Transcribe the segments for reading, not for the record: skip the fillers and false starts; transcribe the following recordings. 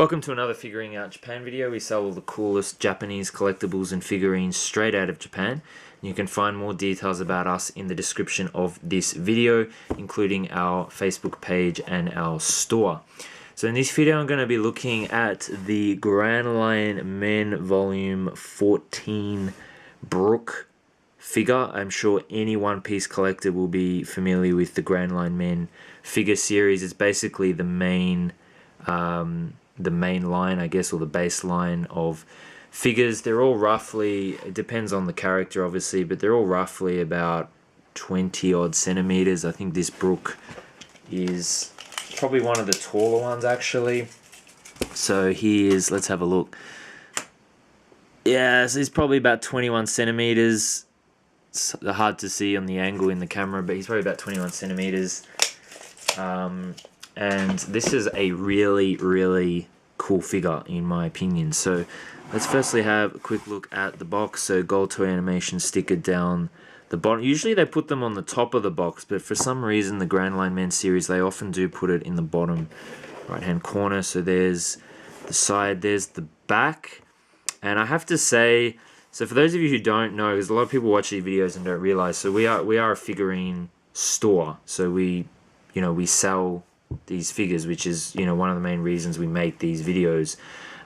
Welcome to another Figuring Out Japan video. We sell all the coolest Japanese collectibles and figurines straight out of Japan. You can find more details about us in the description of this video, including our Facebook page and our store. So in this video I'm going to be looking at the Grandline Men Volume 14 Brook figure. I'm sure any One Piece collector will be familiar with the Grandline Men figure series. It's basically the main line, I guess, or the baseline of figures. They're all roughly, it depends on the character obviously, but they're all roughly about 20 odd centimeters. I think this Brook is probably one of the taller ones actually. So here's, let's have a look. Yeah, so he's probably about 21 centimeters. It's hard to see on the angle in the camera, but he's probably about 21 centimeters. And this is a really cool figure in my opinion. So let's firstly have a quick look at the box. So gold toy animation sticker down the bottom. Usually they put them on the top of the box, but for some reason the Grandline Men series, they often do put it in the bottom right hand corner. So there's the side, there's the back. And I have to say, so for those of you who don't know, because a lot of people watch these videos and don't realize, so we are a figurine store. So we sell these figures, which is one of the main reasons we make these videos,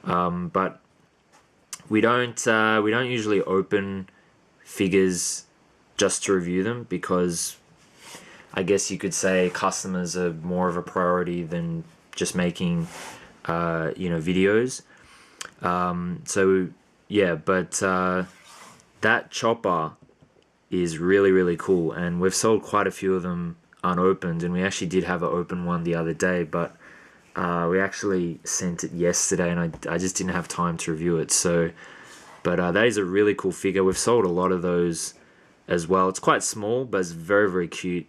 but we don't usually open figures just to review them, because I guess you could say customers are more of a priority than just making videos. So yeah, but that chopper is really cool, and we've sold quite a few of them unopened, and we actually did have an open one the other day, but we actually sent it yesterday and I just didn't have time to review it. So but that is a really cool figure. We've sold a lot of those as well. It's quite small, but it's very cute.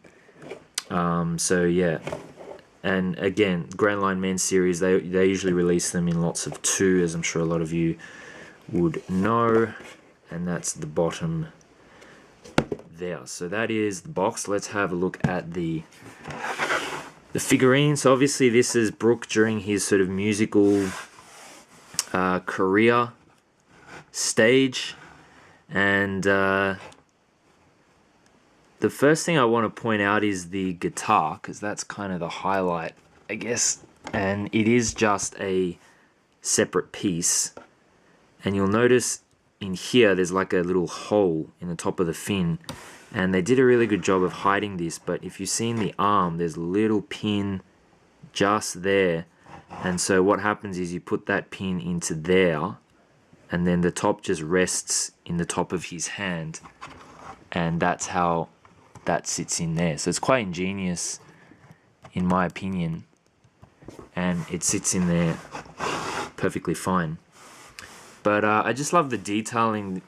So yeah, and again, Grandline Men series, they usually release them in lots of 2, as I'm sure a lot of you would know, and that's the bottom there. So that is the box. Let's have a look at the figurine. So obviously this is Brook during his sort of musical career stage, and the first thing I want to point out is the guitar, because that's kind of the highlight, I guess, and it is just a separate piece, and you'll notice in here there's like a little hole in the top of the fin, and they did a really good job of hiding this. But if you see in the arm, there's a little pin just there, and so what happens is you put that pin into there, and then the top just rests in the top of his hand, and that's how that sits in there. So it's quite ingenious in my opinion, and it sits in there perfectly fine. But I just love the detailing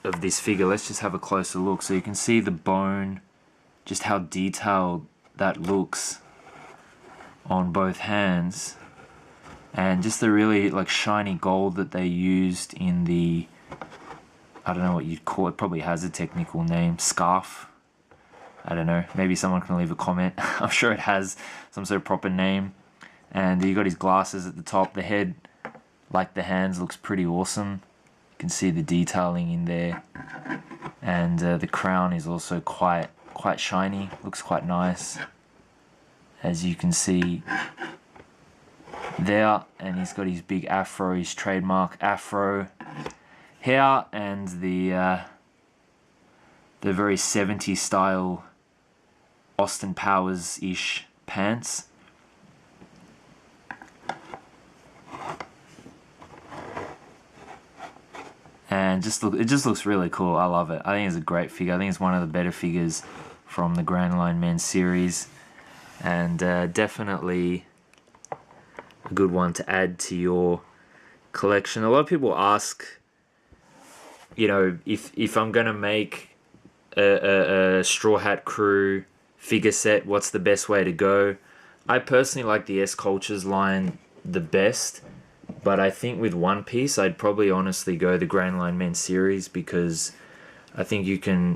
of this figure. Let's just have a closer look. So you can see the bone, just how detailed that looks on both hands, and just the really like shiny gold that they used in the, I don't know what you'd call it, probably has a technical name, scarf. I don't know, maybe someone can leave a comment. I'm sure it has some sort of proper name. And you got his glasses at the top. The head, like the hands, looks pretty awesome. You can see the detailing in there, and the crown is also quite shiny, looks quite nice, as you can see there. And he's got his big afro, his trademark afro hair, and the very 70s style Austin Powers-ish pants. And it just looks really cool. I love it. I think it's a great figure. I think it's one of the better figures from the Grandline Men series, and definitely a good one to add to your collection. A lot of people ask, if I'm gonna make a Straw Hat Crew figure set, what's the best way to go? I personally like the S Cultures line the best. But I think with One Piece, I'd probably honestly go the Grandline Men series, because I think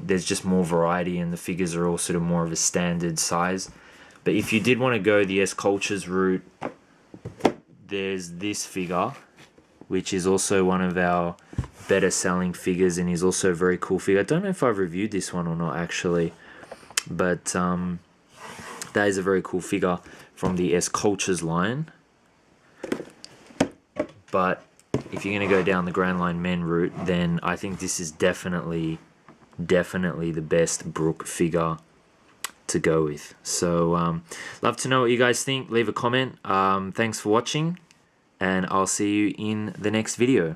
there's just more variety, and the figures are all sort of more of a standard size. But if you did want to go the S Cultures route, there's this figure, which is also one of our better selling figures and is also a very cool figure. I don't know if I've reviewed this one or not actually, but that is a very cool figure from the S Cultures line. But if you're going to go down the Grandline men route, then I think this is definitely the best Brook figure to go with. So love to know what you guys think. Leave a comment. Thanks for watching, and I'll see you in the next video.